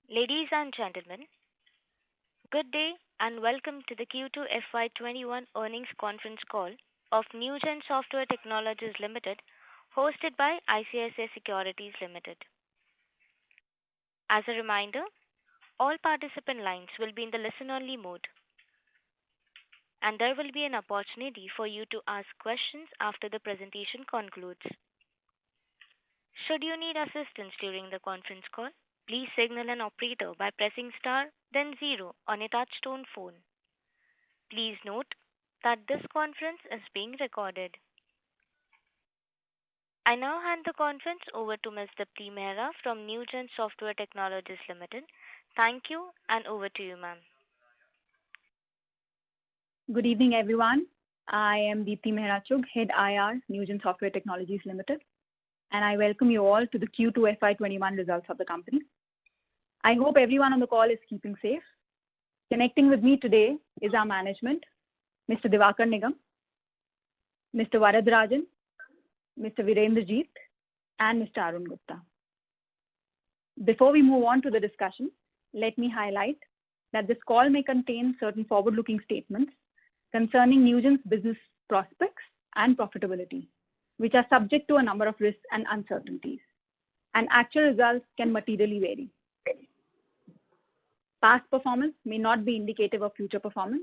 Ladies and gentlemen, good day and welcome to the Q2 FY21 earnings conference call of Newgen Software Technologies Limited, hosted by ICICI Securities Limited. As a reminder, all participant lines will be in the listen-only mode, and there will be an opportunity for you to ask questions after the presentation concludes. Should you need assistance during the conference call, please signal an operator by pressing star, then zero on a touch-tone phone. Please note that this conference is being recorded. I now hand the conference over to Ms. Dipti Mehra from Newgen Software Technologies Limited. Thank you, and over to you, ma'am. Good evening, everyone. I am Deepti Mehra Chugh, Head IR, Newgen Software Technologies Limited, and I welcome you all to the Q2 FY21 results of the company. I hope everyone on the call is keeping safe. Connecting with me today is our management, Mr. Diwakar Nigam, Mr. Varadarajan, Mr. Virendrajeet, and Mr. Arun Gupta. Before we move on to the discussion, let me highlight that this call may contain certain forward-looking statements concerning Newgen's business prospects and profitability, which are subject to a number of risks and uncertainties, and actual results can materially vary. Past performance may not be indicative of future performance.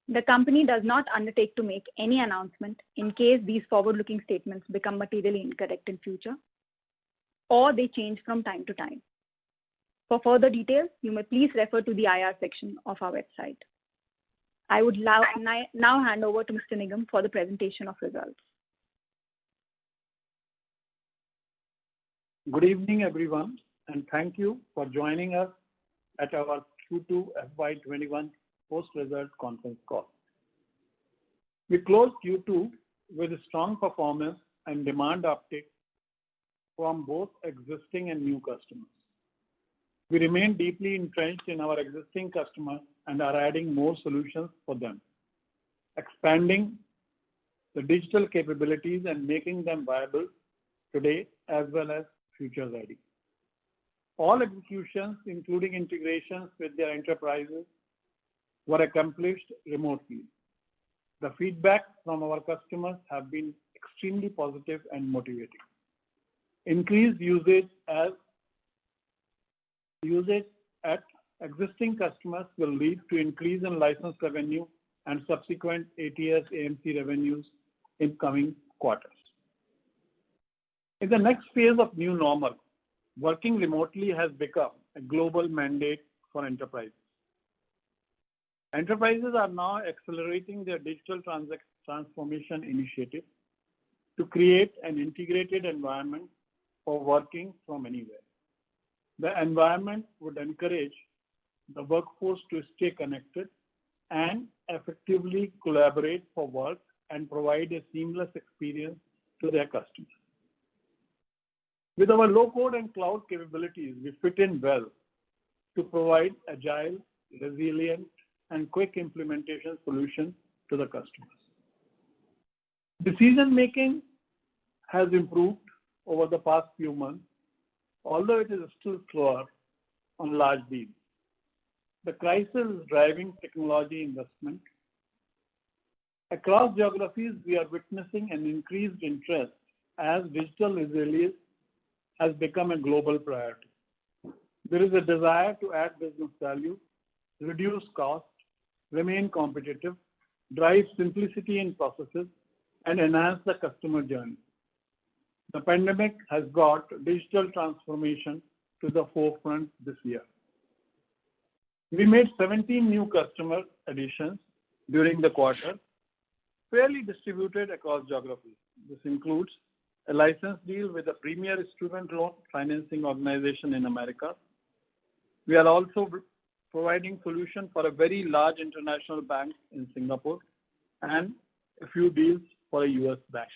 The company does not undertake to make any announcement in case these forward-looking statements become materially incorrect in future, or they change from time to time. For further details, you may please refer to the IR section of our website. I would now hand over to Mr. Nigam for the presentation of results. Good evening, everyone, and thank you for joining us at our Q2 FY21 post-results conference call. We closed Q2 with a strong performance and demand uptick from both existing and new customers. We remain deeply entrenched in our existing customers and are adding more solutions for them, expanding the digital capabilities and making them viable today as well as future ready. All executions, including integrations with their enterprises, were accomplished remotely. The feedback from our customers have been extremely positive and motivating. Increased usage at existing customers will lead to increase in license revenue and subsequent ATS AMC revenues in coming quarters. In the next phase of new normal, working remotely has become a global mandate for enterprises. Enterprises are now accelerating their digital transformation initiative to create an integrated environment for working from anywhere. The environment would encourage the workforce to stay connected and effectively collaborate for work and provide a seamless experience to their customers. With our low-code and cloud capabilities, we fit in well to provide agile, resilient, and quick implementation solutions to the customers. Decision-making has improved over the past few months, although it is still slower on large deals. The crisis is driving technology investment. Across geographies, we are witnessing an increased interest as digital resilience has become a global priority. There is a desire to add business value, reduce cost, remain competitive, drive simplicity in processes, and enhance the customer journey. The pandemic has brought digital transformation to the forefront this year. We made 17 new customer additions during the quarter, fairly distributed across geographies. This includes a license deal with a premier student loan financing organization in America. We are also providing solution for a very large international bank in Singapore and a few deals for a US bank.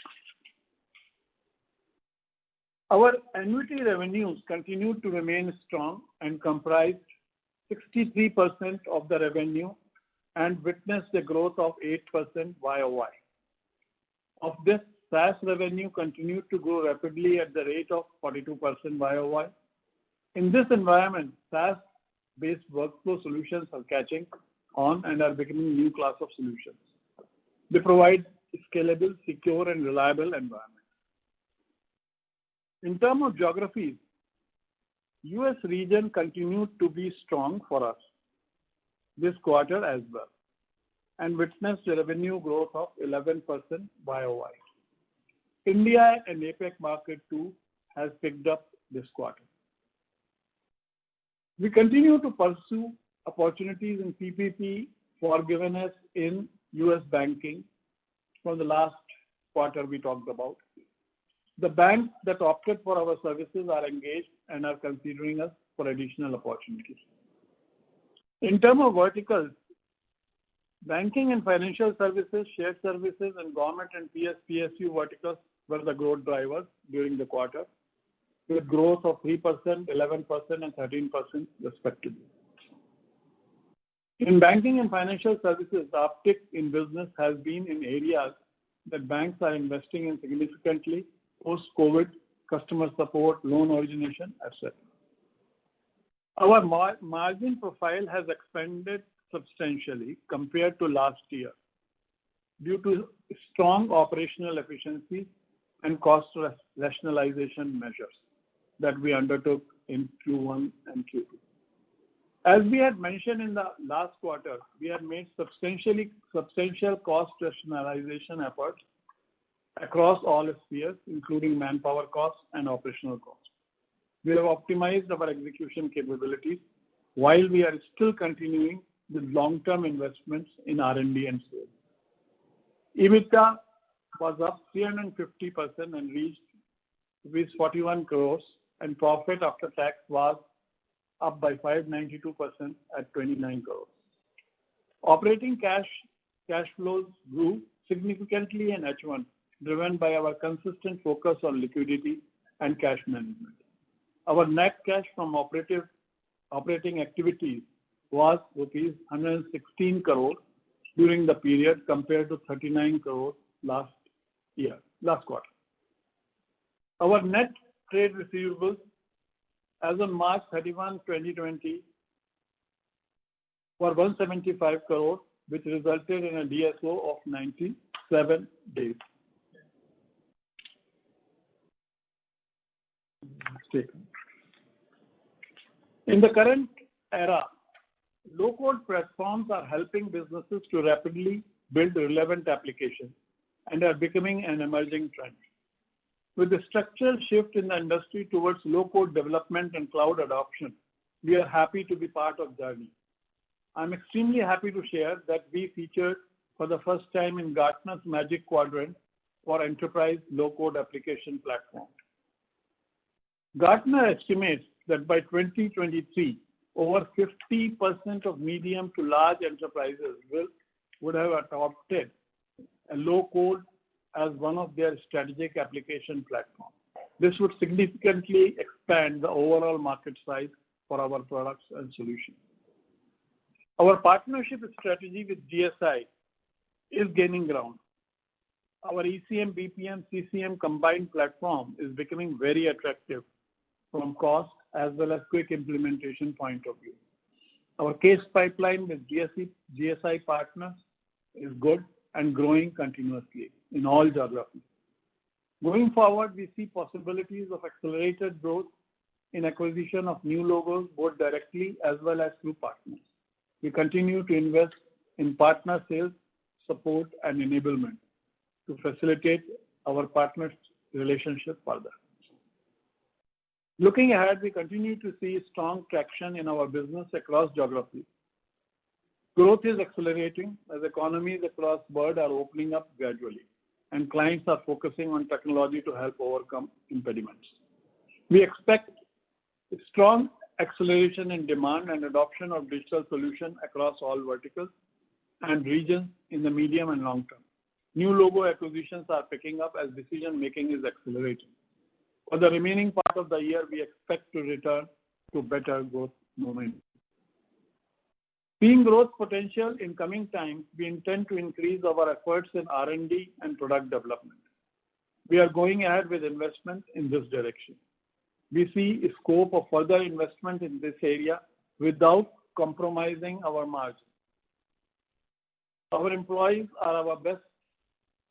Our annuity revenues continue to remain strong and comprised 63% of the revenue and witnessed a growth of 8% YOY. Of this, SaaS revenue continued to grow rapidly at the rate of 42% YOY. In this environment, SaaS-based workflow solutions are catching on and are becoming new class of solutions. They provide scalable, secure, and reliable environment. In terms of geographies, US region continued to be strong for us this quarter as well and witnessed a revenue growth of 11% YOY. India and APAC market too has picked up this quarter. We continue to pursue opportunities in PPP forgiveness in US banking from the last quarter we talked about. The banks that opted for our services are engaged and are considering us for additional opportunities. In terms of verticals, banking and financial services, shared services, and government and PSU verticals were the growth drivers during the quarter, with growth of 3%, 11%, and 13% respectively. In banking and financial services, the uptick in business has been in areas that banks are investing in significantly post-COVID, customer support, loan origination, etc. Our margin profile has expanded substantially compared to last year due to strong operational efficiency and cost rationalization measures that we undertook in Q1 and Q2. As we had mentioned in the last quarter, we had made substantial cost rationalization efforts across all spheres, including manpower costs and operational costs. We have optimized our execution capabilities while we are still continuing with long-term investments in R&D and sales. EBITDA was up 350% and reached 41 crores, and profit after tax was up by 592% at 29 crores. Operating cash flows grew significantly in H1, driven by our consistent focus on liquidity and cash management. Our net cash from operating activities was rupees 116 crore during the period compared to 39 crore last quarter. Our net trade receivables as on March 31, 2020 were 175 crore, which resulted in a DSO of 97 days. In the current era, low-code platforms are helping businesses to rapidly build relevant applications and are becoming an emerging trend. With the structural shift in the industry towards low-code development and cloud adoption, we are happy to be part of the journey. I'm extremely happy to share that we featured for the first time in Gartner's Magic Quadrant for Enterprise Low-Code Application Platform. Gartner estimates that by 2023, over 50% of medium to large enterprises would have adopted a low-code as one of their strategic application platforms. This would significantly expand the overall market size for our products and solutions. Our partnership strategy with GSI is gaining ground. Our ECM, BPM, CCM combined platform is becoming very attractive from cost as well as quick implementation point of view. Our case pipeline with GSI partners is good and growing continuously in all geographies. Going forward, we see possibilities of accelerated growth in acquisition of new logos, both directly as well as through partners. We continue to invest in partner sales, support, and enablement to facilitate our partners' relationship further. Looking ahead, we continue to see strong traction in our business across geographies. Growth is accelerating as economies across the world are opening up gradually, and clients are focusing on technology to help overcome impediments. We expect strong acceleration in demand and adoption of digital solutions across all verticals and regions in the medium and long term. New logo acquisitions are picking up as decision-making is accelerating. For the remaining part of the year, we expect to return to better growth momentum. Seeing growth potential in coming times, we intend to increase our efforts in R&D and product development. We are going ahead with investment in this direction. We see a scope of further investment in this area without compromising our margin. Our employees are our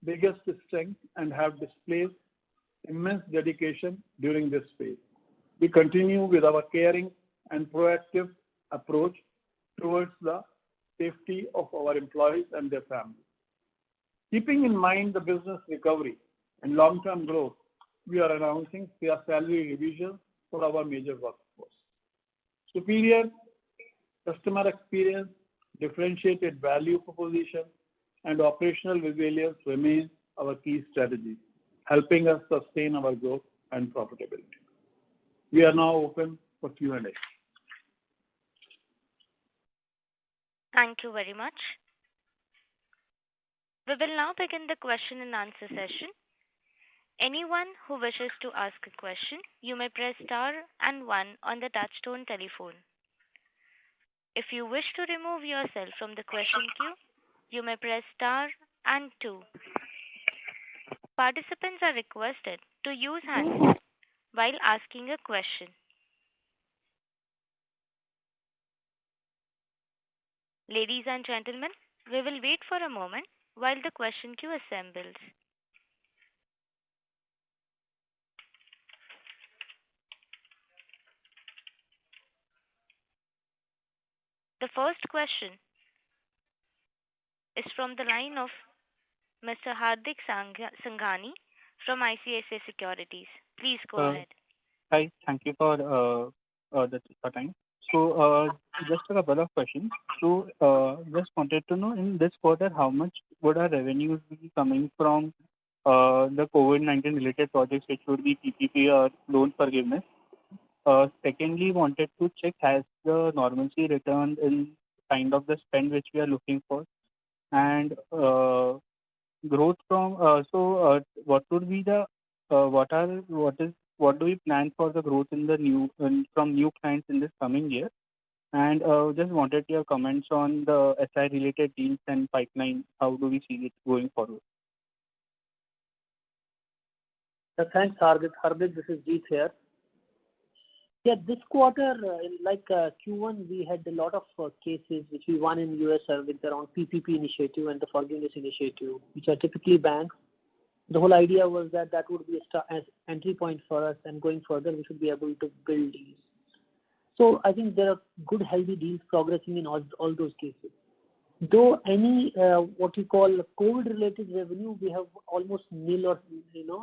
biggest strength and have displayed immense dedication during this phase. We continue with our caring and proactive approach towards the safety of our employees and their families. Keeping in mind the business recovery and long-term growth, we are announcing salary revisions for our major workforce. Superior customer experience, differentiated value proposition, and operational resilience remain our key strategies, helping us sustain our growth and profitability. We are now open for Q&A. Thank you very much. We will now begin the question and answer session. Anyone who wishes to ask a question, you may press star and one on the touchtone telephone. If you wish to remove yourself from the question queue, you may press star and two. Participants are requested to use hands while asking a question. Ladies and gentlemen, we will wait for a moment while the question queue assembles. The first question is from the line of Mr. Hardik Sanghani from ICICI Securities. Please go ahead. Hi, thank you for the time. So, just a couple of questions. So, just wanted to know in this quarter, how much would our revenues be coming from the COVID-19 related projects, which would be PPP or loan forgiveness? Secondly, wanted to check, has the normalcy returned in kind of the spend which we are looking for? And growth from what would be the what do we plan for the growth in the from new clients in this coming year? And just wanted your comments on the SI related deals and pipeline. How do we see it going forward? Thanks, Hardik. Hardik, this is Jeet here. Yeah, this quarter, like Q1, we had a lot of cases which we won in US with around PPP initiative and the forgiveness initiative, which are typically banks. The whole idea was that would be as entry point for us, and going further, we should be able to build deals. So I think there are good, healthy deals progressing in all those cases. Though any what you call COVID-related revenue, we have almost nil or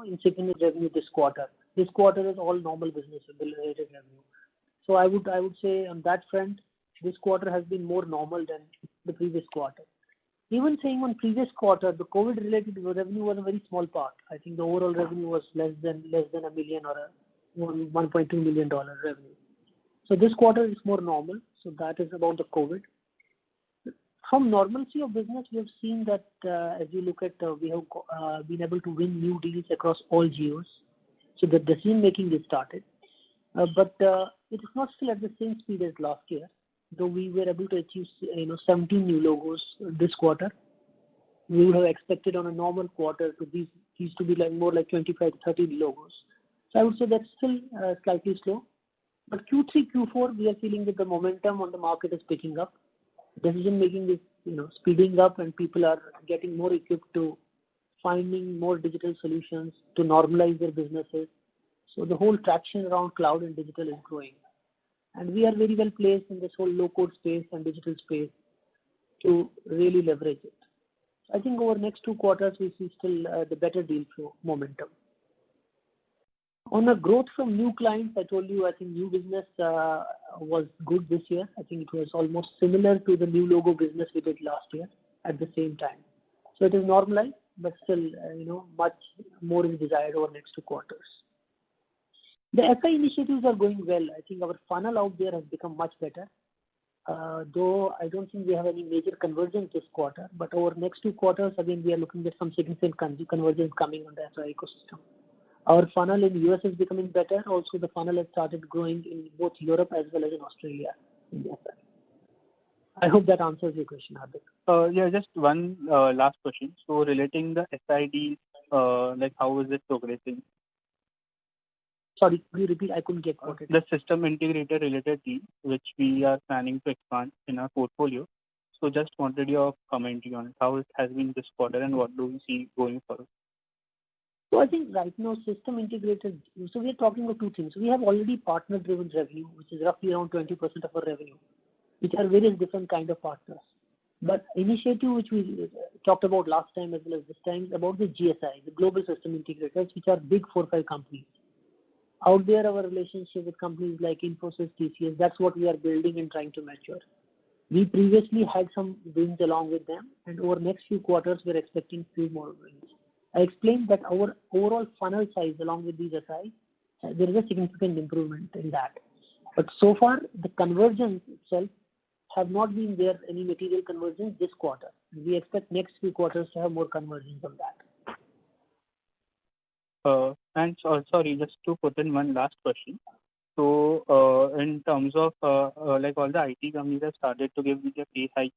insignificant revenue this quarter. This quarter is all normal business related revenue. So I would say on that front, this quarter has been more normal than the previous quarter. Even saying on previous quarter, the COVID-related revenue was a very small part. I think the overall revenue was less than $1 million or $1.2 million revenue. So this quarter is more normal. So that is about the COVID. From normalcy of business, we have seen that as you look at, we have been able to win new deals across all geos. So the decision making is started, but it is not still at the same speed as last year. Though we were able to achieve 17 new logos this quarter, we would have expected on a normal quarter to these to be more like 25 to 30 logos. So I would say that's still slightly slow. But Q3, Q4, we are feeling that the momentum on the market is picking up. Decision making is speeding up, and people are getting more equipped to finding more digital solutions to normalize their businesses. So the whole traction around cloud and digital is growing. And we are very well placed in this whole low-code space and digital space to really leverage it. I think over the next 2 quarters, we see still the better deal flow momentum. On the growth from new clients, I told you, I think new business was good this year. I think it was almost similar to the new logo business we did last year at the same time. So it is normalized, but still, much more is desired over the next 2 quarters. The SI initiatives are going well. I think our funnel out there has become much better. Though I don't think we have any major convergence this quarter, but over the next 2 quarters, again, we are looking at some significant convergence coming on the SI ecosystem. Our funnel in the US is becoming better. Also, the funnel has started growing in both Europe as well as in Australia. I hope that answers your question, Hardik. Yeah, just one last question. So relating the SID, like how is it progressing? Sorry, could you repeat? I couldn't get what it is. The system integrator related deal, which we are planning to expand in our portfolio. So just wanted your commentary on it, how it has been this quarter and what do we see going forward. So I think right now system integrators, so we are talking about two things. We have already partner-driven revenue, which is roughly around 20% of our revenue, which are various different kind of partners. But initiative which we talked about last time as well as this time about the GSI, the global system integrators, which are big 4-5 companies. Out there, our relationship with companies like Infosys, TCS, that's what we are building and trying to mature. We previously had some wins along with them, and over next few quarters, we're expecting few more wins. I explained that our overall funnel size along with these SIs, there is a significant improvement in that. But so far, the conversions itself have not been there any material conversions this quarter. We expect next few quarters to have more conversions on that. And sorry, just to put in one last question. So in terms of like all the IT companies have started to give their pay hikes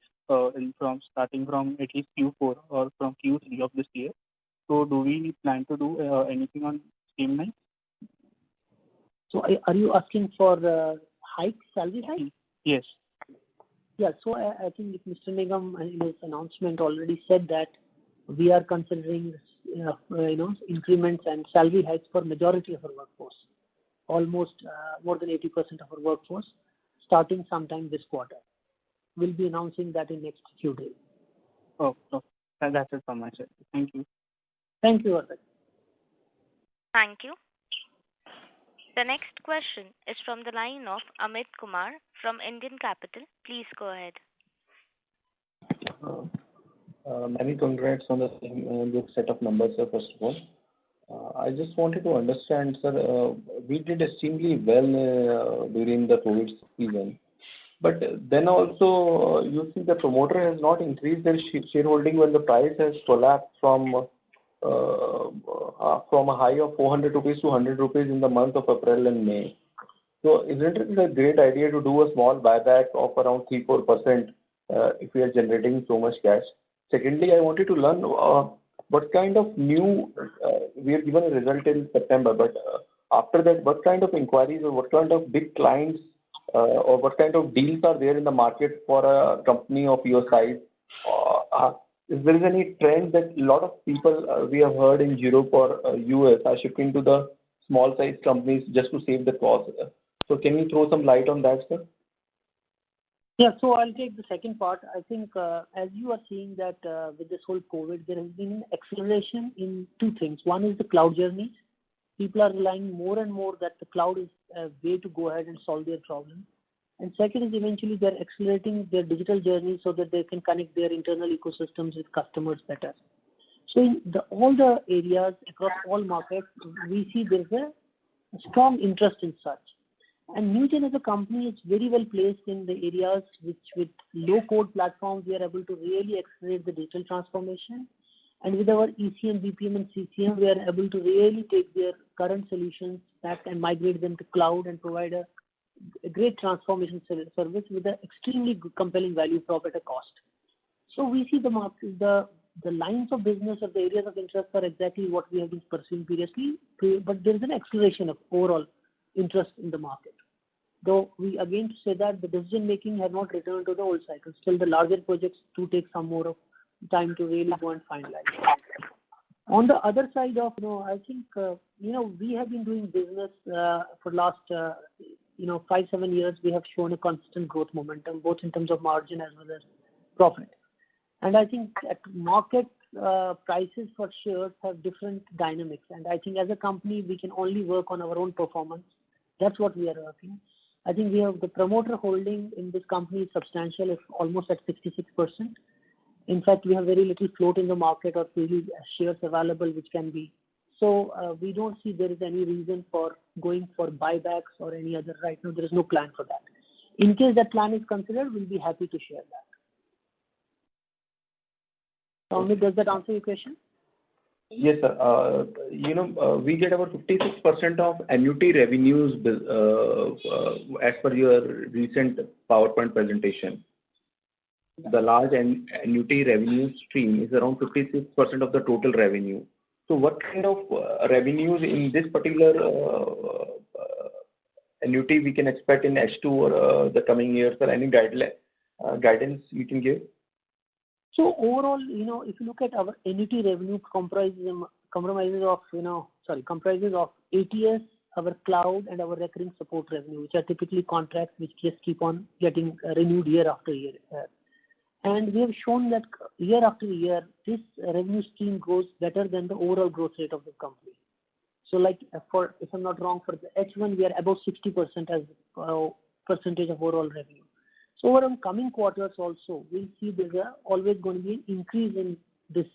starting from at least Q4 or from Q3 of this year. So do we plan to do anything on same line? So are you asking for salary hike? Yes. Yeah, so I think Mr. Nigam in his announcement already said that we are considering increments and salary hikes for majority of our workforce, almost more than 80% of our workforce, starting sometime this quarter. We'll be announcing that in next few days. Oh, that's it from my side. Thank you. Thank you, Arvind. Thank you. The next question is from the line of Amit Kumar from Indian Capital. Please go ahead. Many congrats on the good set of numbers, sir, first of all. I just wanted to understand, sir, we did extremely well during the COVID season. But then also, you see the promoter has not increased their shareholding when the price has collapsed from a high of 400 rupees to 100 rupees in the month of April and May. So isn't it a great idea to do a small buyback of around 3-4% if we are generating so much cash? Secondly, I wanted to learn what kind of new, we are given a result in September, but after that, what kind of inquiries or what kind of big clients or what kind of deals are there in the market for a company of your size? If there is any trend that a lot of people we have heard in Europe or US are shifting to the small size companies just to save the cost. So can you throw some light on that, sir? Yeah, so I'll take the second part. I think as you are seeing that with this whole COVID, there has been an acceleration in two things. One is the cloud journeys. People are relying more and more that the cloud is a way to go ahead and solve their problem. And second is eventually they're accelerating their digital journey so that they can connect their internal ecosystems with customers better. So in all the areas across all markets, we see there's a strong interest in such. And Newgen as a company is very well placed in the areas which with low-code platforms, we are able to really accelerate the digital transformation. And with our ECM, BPM, and CCM, we are able to really take their current solutions back and migrate them to cloud and provide a great transformation service with an extremely compelling value prop at a cost. So we see the market, the lines of business or the areas of interest are exactly what we have been pursuing previously, but there is an acceleration of overall interest in the market. Though we again to say that the decision making has not returned to the old cycle. Still the larger projects do take some more of time to really go and finalize. On the other side of, I think, we have been doing business for last 5-7 years. We have shown a constant growth momentum, both in terms of margin as well as profit. And I think at market prices for shares have different dynamics. And I think as a company, we can only work on our own performance. That's what we are working. I think we have the promoter holding in this company is substantial. It's almost at 66%. In fact, we have very little float in the market or really shares available which can be. So we don't see there is any reason for going for buybacks or any other. Right now, there is no plan for that. In case that plan is considered, we'll be happy to share that. Amit, does that answer your question? Yes, sir. We get about 56% of annuity revenues as per your recent PowerPoint presentation. The large annuity revenue stream is around 56% of the total revenue. So what kind of revenues in this particular annuity we can expect in H2 or the coming years, or any guidance you can give? So overall, if you look at our annuity revenue comprises of ATS, our cloud, and our recurring support revenue, which are typically contracts which just keep on getting renewed year after year. And we have shown that year after year, this revenue stream grows better than the overall growth rate of the company. So like if I'm not wrong, for the H1, we are above 60% as percentage of overall revenue. So over the coming quarters also, we'll see there's always going to be an increase in this.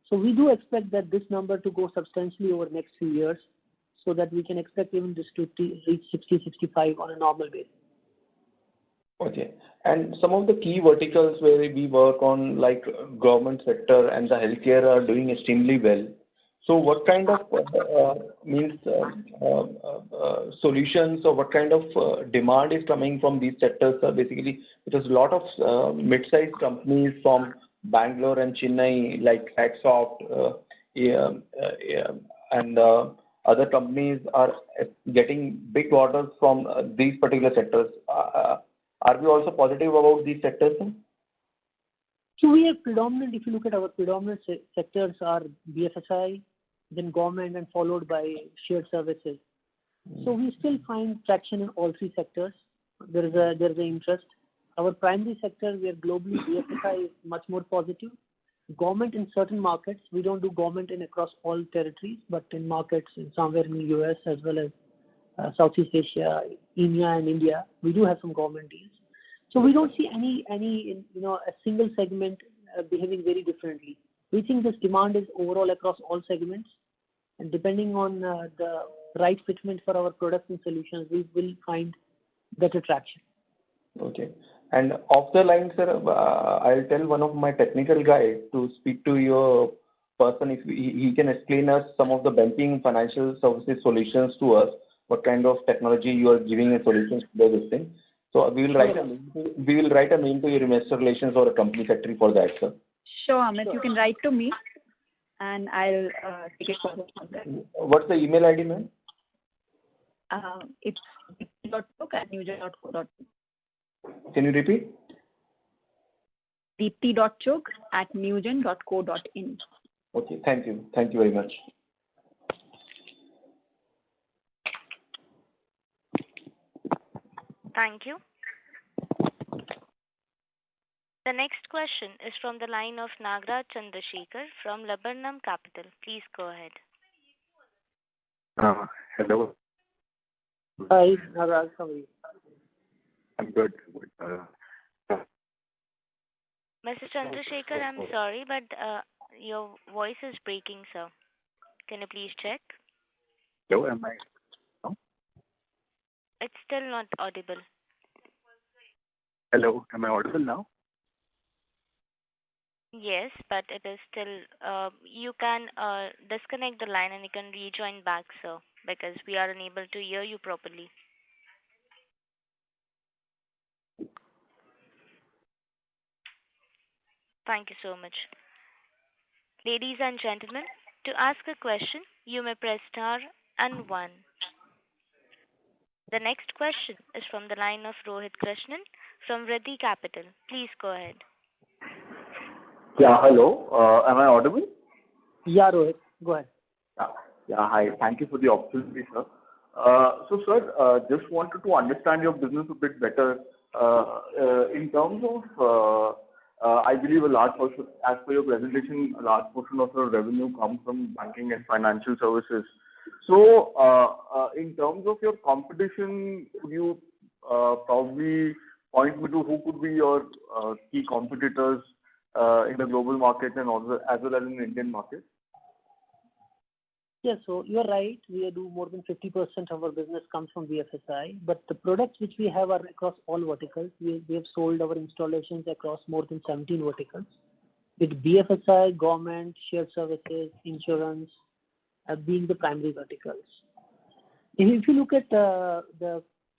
So we do expect that this number to go substantially over the next few years, so that we can expect even this to reach 60, 65 on a normal basis. Okay. And some of the key verticals where we work on, like government sector and the healthcare, are doing extremely well. So what kind of solutions, or what kind of demand is coming from these sectors? Basically, because a lot of mid-sized companies from Bangalore and Chennai, like Hacksoft and other companies, are getting big orders from these particular sectors. Are we also positive about these sectors? So we have predominant, if you look at our predominant sectors, are BFSI, then government, and followed by shared services. So we still find traction in all three sectors. There is an interest. Our primary sector, where globally BFSI is much more positive. Government in certain markets, we don't do government in across all territories, but in markets in somewhere in the US as well as Southeast Asia, EMEA, and India, we do have some government deals. So we don't see any a single segment behaving very differently. We think this demand is overall across all segments, and depending on the right fitment for our products and solutions, we will find better traction. Okay. And off the line, sir, I'll tell one of my technical guys to speak to your person if he can explain us some of the banking and financial services solutions to us, what kind of technology you are giving a solutions to this thing. So we will write a mail to your investor relations or a company secretary for that, sir. Sure, Amit, you can write to me and I'll take it further from there. What's the email ID, ma'am? It's deepti.chugh@newgen.co.in. Can you repeat? deepti.chugh@newgen.co.in. Okay, thank you. Thank you very much. Thank you. The next question is from the line of Nagraj Chandrasekhar from Laburnum Capital. Please go ahead. Hello. Hi, Nagraj. How are you? I'm good. Mr. Chandrasekhar, I'm sorry, but your voice is breaking, sir. Can you please check? Hello, am I? No? It's still not audible. Hello, am I audible now? Yes, but it is still. You can disconnect the line and you can rejoin back, sir, because we are unable to hear you properly. Thank you so much. Ladies and gentlemen, to ask a question, you may press star and 1. The next question is from the line of Rohit Krishnan from Riddhi Capital. Please go ahead. Yeah, hello. Am I audible? Yeah, Rohit. Go ahead. Yeah, hi. Thank you for the opportunity, sir. So, sir, just wanted to understand your business a bit better. In terms of, I believe a large portion, as per your presentation, a large portion of your revenue comes from banking and financial services. So, in terms of your competition, could you probably point me to who could be your key competitors in the global market and also as well as in the Indian market? Yes, so you're right. We do more than 50% of our business comes from BFSI, but the products which we have are across all verticals. We have sold our installations across more than 17 verticals, with BFSI, government, shared services, insurance being the primary verticals. If you look at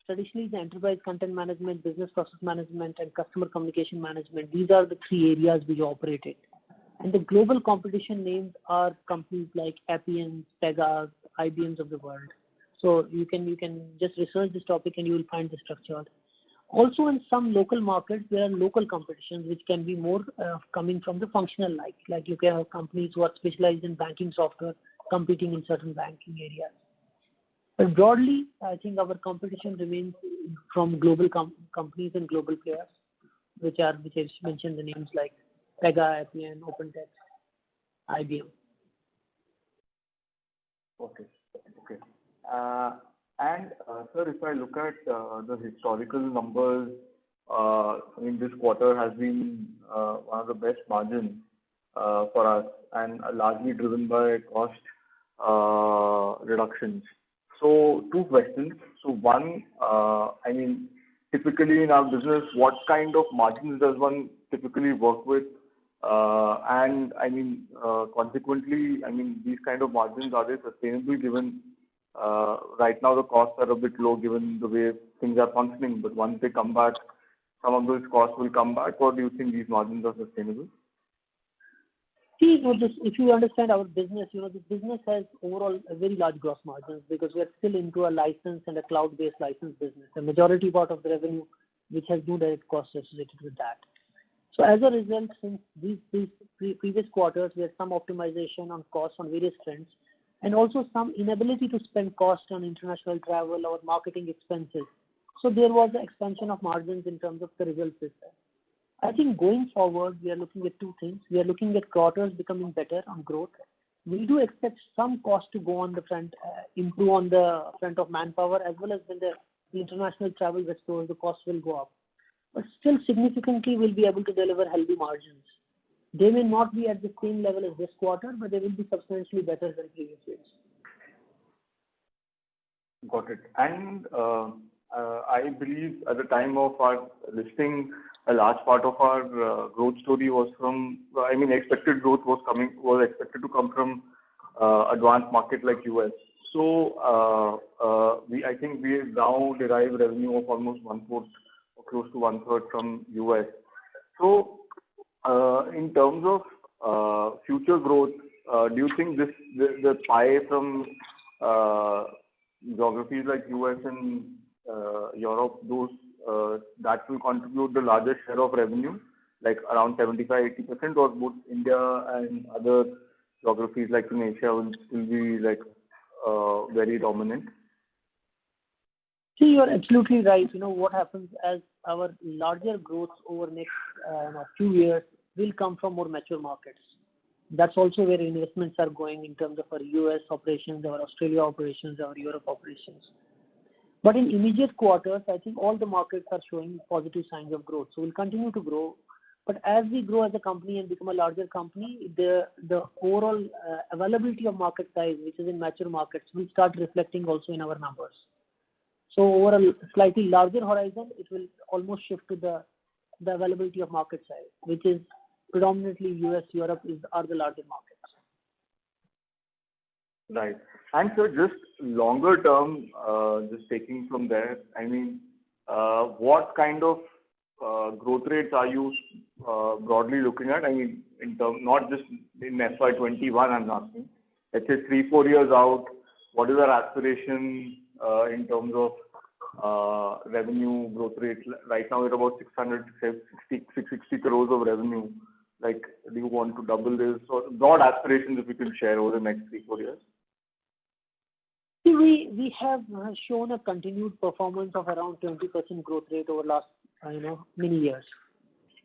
traditionally the enterprise content management, business process management, and customer communication management, these are the 3 areas we operate in. And the global competition names are companies like Appian, Pega, IBMs of the world. So you can just research this topic and you will find the structure. Also, in some local markets, there are local competitions which can be more coming from the functional like you can have companies who are specialized in banking software competing in certain banking areas. But broadly, I think our competition remains from global companies and global players, which I mentioned the names like Pega, Appian, OpenText, IBM. Okay. Okay. Sir, if I look at the historical numbers, I mean, this quarter has been one of the best margins for us and largely driven by cost reductions. So two questions. So one, I mean, typically in our business, what kind of margins does one typically work with? And I mean, consequently, I mean, these kind of margins, are they sustainable given right now the costs are a bit low given the way things are functioning, but once they come back, some of those costs will come back, or do you think these margins are sustainable? See, if you understand our business, this business has overall a very large gross margins because we are still into a license and a cloud-based license business. The majority part of the revenue, which has no direct costs associated with that. So as a result, since these previous quarters, we had some optimization on costs on various trends, and also some inability to spend cost on international travel or marketing expenses. So there was an expansion of margins in terms of the results system. I think going forward, we are looking at two things. We are looking at quarters becoming better on growth. We do expect some cost to go on the front, improve on the front of manpower, as well as when the international travel restores, the cost will go up. But still significantly we'll be able to deliver healthy margins. They may not be at the same level as this quarter, but they will be substantially better than previous years. Got it. And I believe at the time of our listing, a large part of our growth story was from, I mean, expected growth was expected to come from advanced market like US. So I think we now derive revenue of almost 1/4 or close to 1/3 from US. So in terms of future growth, do you think the pie from geographies like US and Europe, those that will contribute the largest share of revenue, like around 75-80%, or both India and other geographies like in Asia will still be like very dominant? See, you are absolutely right. What happens as our larger growth over next few years will come from more mature markets. That's also where investments are going in terms of our US operations, our Australia operations, our Europe operations. But in immediate quarters, I think all the markets are showing positive signs of growth. So we'll continue to grow. But as we grow as a company and become a larger company, the overall availability of market size, which is in mature markets, will start reflecting also in our numbers. So over a slightly larger horizon, it will almost shift to the availability of market size, which is predominantly US, Europe are the larger markets. Right. And so just longer term, just taking from there, I mean, what kind of growth rates are you broadly looking at? I mean, in terms, not just in FY21, I'm asking. Let's say 3-4 years out, what is our aspiration in terms of revenue growth rate? Right now, we're about 660 crores of revenue. Like, do you want to double this? Or broad aspirations if you can share over the next 3-4 years? We have shown a continued performance of around 20% growth rate over last many years.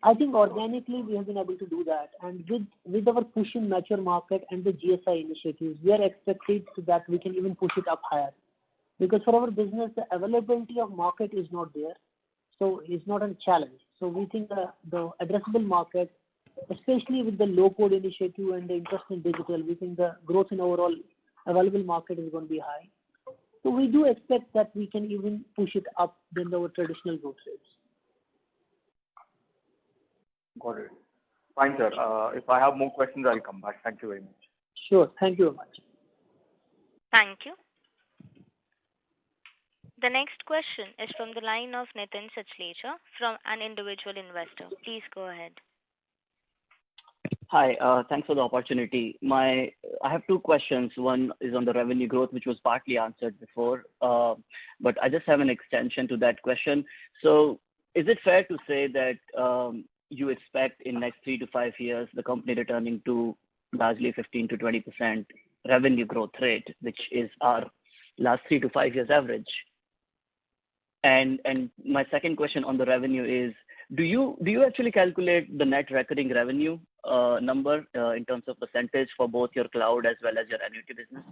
I think organically we have been able to do that, and with our push in mature market and the GSI initiatives, we are expected that we can even push it up higher. Because for our business, the availability of market is not there, so it's not a challenge. So we think the addressable market, especially with the low-code initiative and the interest in digital, we think the growth in overall available market is going to be high. So we do expect that we can even push it up than our traditional growth rates. Got it. Fine, sir. If I have more questions, I'll come back. Thank you very much. Sure. Thank you very much. Thank you. The next question is from the line of Nitin Sachlecha from an individual investor. Please go ahead. Hi, thanks for the opportunity. I have two questions. One is on the revenue growth, which was partly answered before, but I just have an extension to that question. So is it fair to say that you expect in next 3 to 5 years, the company returning to largely 15 to 20% revenue growth rate, which is our last 3 to 5 years average? And my second question on the revenue is, do you actually calculate the net recurring revenue number in terms of percentage for both your cloud as well as your annuity business?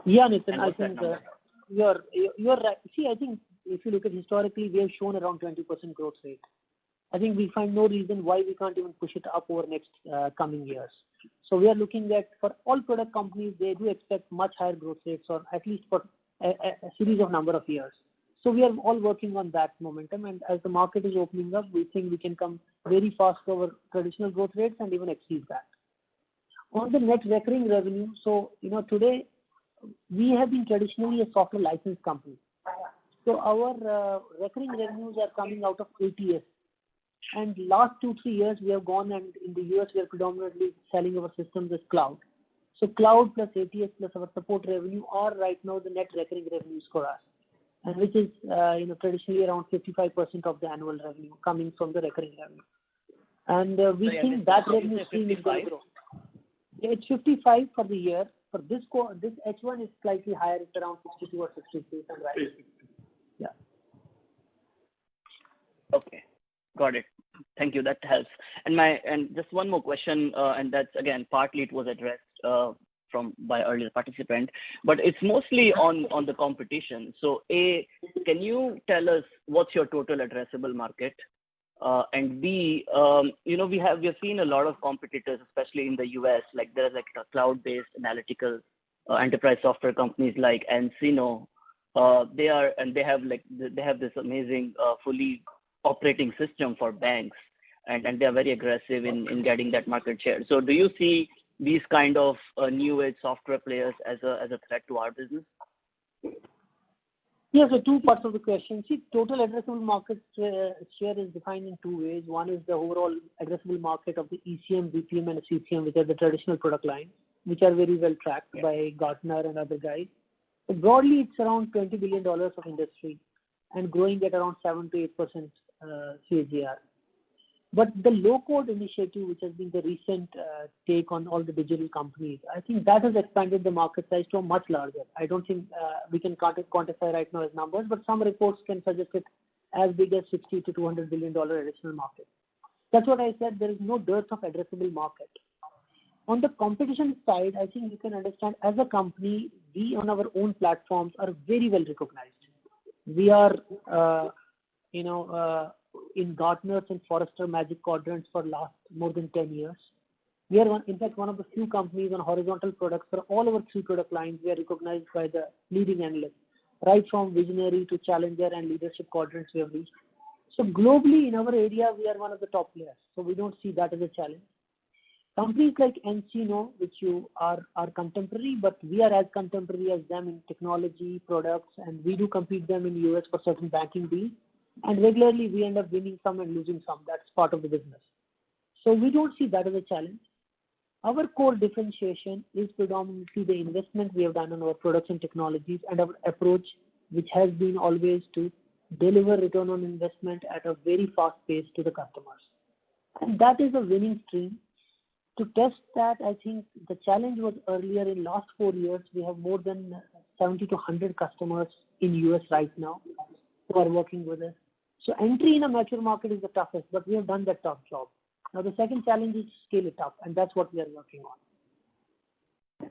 Yeah, Nitin, I think you're right. See, I think if you look at historically, we have shown around 20% growth rate. I think we find no reason why we can't even push it up over next coming years. So we are looking at, for all product companies, they do expect much higher growth rates, or at least for a series of number of years. So we are all working on that momentum, and as the market is opening up, we think we can come very fast over traditional growth rates and even exceed that. On the net recurring revenue, so today we have been traditionally a software license company. So our recurring revenues are coming out of ATS. And last 2-3 years we have gone, and in the US we are predominantly selling our systems as cloud. So cloud plus ATS plus our support revenue are right now the net recurring revenues for us, and which is traditionally around 55% of the annual revenue coming from the recurring revenue. And we think that revenue stream is going to grow. It's 55 for the year. For this H1 is slightly higher. It's around 62 or 63. Right? Yeah. Okay, got it. Thank you. That helps. And just one more question, and that's again partly it was addressed by earlier participant, but it's mostly on the competition. So can you tell us what's your total addressable market? And B, we have seen a lot of competitors, especially in the US, like there's like a cloud-based analytical enterprise software companies like nCino. They have this amazing fully operating system for banks, and they are very aggressive in getting that market share. So do you see these kind of new age software players as a threat to our business? Yeah, so two parts of the question. See, total addressable market share is defined in two ways. One is the overall addressable market of the ECM, BPM, and CCM, which are the traditional product lines, which are very well tracked by Gartner and other guys. So broadly, it's around $20 billion of industry and growing at around 7 to 8% CAGR. But the low-code initiative, which has been the recent take on all the digital companies, I think that has expanded the market size to a much larger. I don't think we can quantify right now as numbers, but some reports can suggest it as big as $60 to $200 billion additional market. That's what I said. There is no dearth of addressable market. On the competition side, I think you can understand as a company, we on our own platforms are very well recognized. We are, in Gartner's and Forrester Magic Quadrants for last more than 10 years. We are, in fact, one of the few companies on horizontal products for all our 3 product lines. We are recognized by the leading analysts, right from visionary to challenger and leadership quadrants we have reached. So globally, in our area, we are one of the top players. So we don't see that as a challenge. Companies like nCino, which you are contemporary, but we are as contemporary as them in technology, products, and we do compete them in US for certain banking deals. And regularly, we end up winning some and losing some. That's part of the business. So we don't see that as a challenge. Our core differentiation is predominantly the investment we have done on our products and technologies and our approach, which has been always to deliver return on investment at a very fast pace to the customers. And that is a winning stream. To test that, I think the challenge was earlier in last 4 years, we have more than 70 to 100 customers in US right now who are working with us. So entry in a mature market is the toughest, but we have done that tough job. Now the second challenge is to scale it up, and that's what we are working on.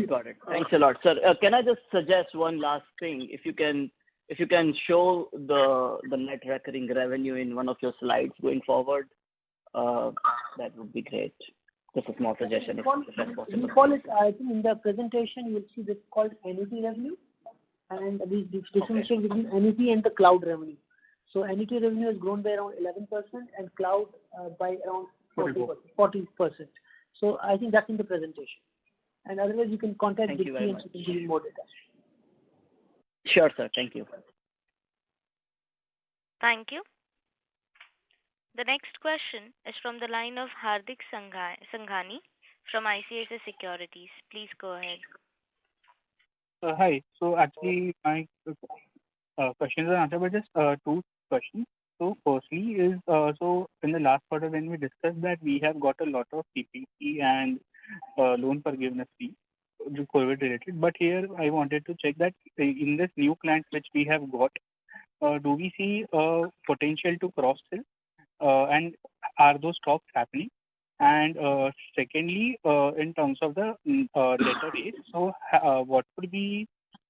Got it. Thanks a lot, sir. Can I just suggest one last thing? If you can show the net recurring revenue in one of your slides going forward, that would be great. Just a small suggestion, if that's possible. We call it, I think in the presentation, you will see this called annuity revenue, and we differentiate between annuity and the cloud revenue. So annuity revenue has grown by around 11% and cloud by around 40%. So I think that's in the presentation. And otherwise, you can contact Vicky and she can give you more data. Sure, sir. Thank you. Thank you. The next question is from the line of Hardik Sanghani from ICICI Securities. Please go ahead. Hi. So actually, my questions are answered, but just two questions. So firstly is, so in the last quarter when we discussed that we have got a lot of PPP and loan forgiveness fee, COVID related. But here I wanted to check that in this new clients which we have got, do we see potential to cross-sell? And are those talks happening? And secondly, in terms of the debtor days, so what would be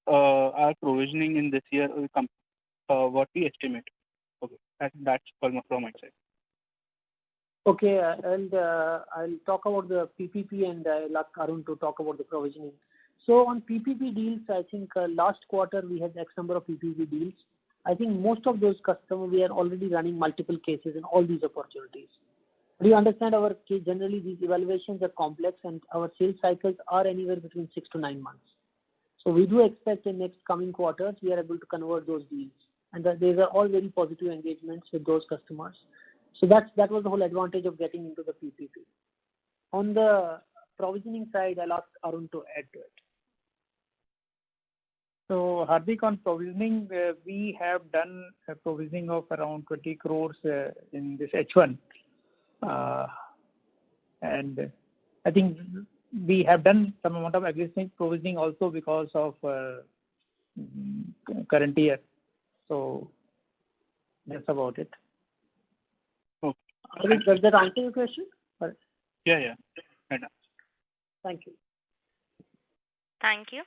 our provisioning in this year, what we estimate? Okay, that's from my side. Okay, and I'll talk about the PPP and I'll ask Arun to talk about the provisioning. So on PPP deals, I think last quarter we had X number of PPP deals. I think most of those customers, we are already running multiple cases in all these opportunities. Do you understand our case? Generally, these evaluations are complex and our sales cycles are anywhere between 6 to 9 months. So we do expect in next coming quarters, we are able to convert those deals. And these are all very positive engagements with those customers. So that was the whole advantage of getting into the PPP. On the provisioning side, I'll ask Arun to add to it. So Hardik, on provisioning, we have done a provisioning of around 20 crores in this H1. And I think we have done some amount of existing provisioning also because of current year. So that's about it. Okay. Does that answer your question? Yeah. Thank you. Thank you.